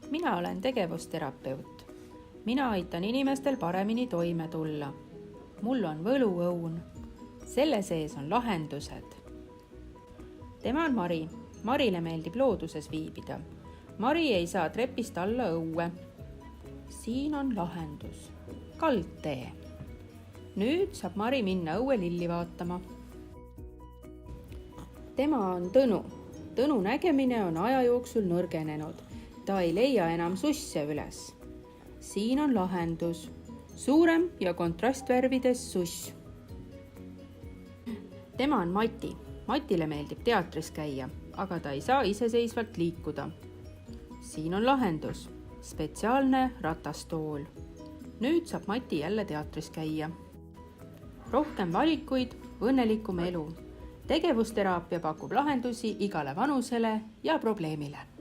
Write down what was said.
Mina olen tegevusterapeut. Mina aitan inimestel paremini toime tulla. Mul on võluõun. Selle sees on lahendused. Tema on Mari. Marile meeldib looduses viibida. Mari ei saa trepist alla õue. Siin on lahendus. Kaldtee. Nüüd saab Mari minna õue lilli vaatama. Tema on Tõnu. Tõnu nägemine on aja jooksul nõrgenenud. Ta ei leia enam susse üles. Siin on lahendus. Suurem ja kontrastvärvides suss. Tema on Mati. Matile meeldib teatris käia, aga ta ei saa iseseisvalt liikuda. Siin on lahendus. Spetsiaalne ratastool. Nüüd saab Mati jälle teatris käia. Rohkem valikuid, õnnelikum elu. Tegevusteraapia pakub lahendusi igale vanusele ja probleemile.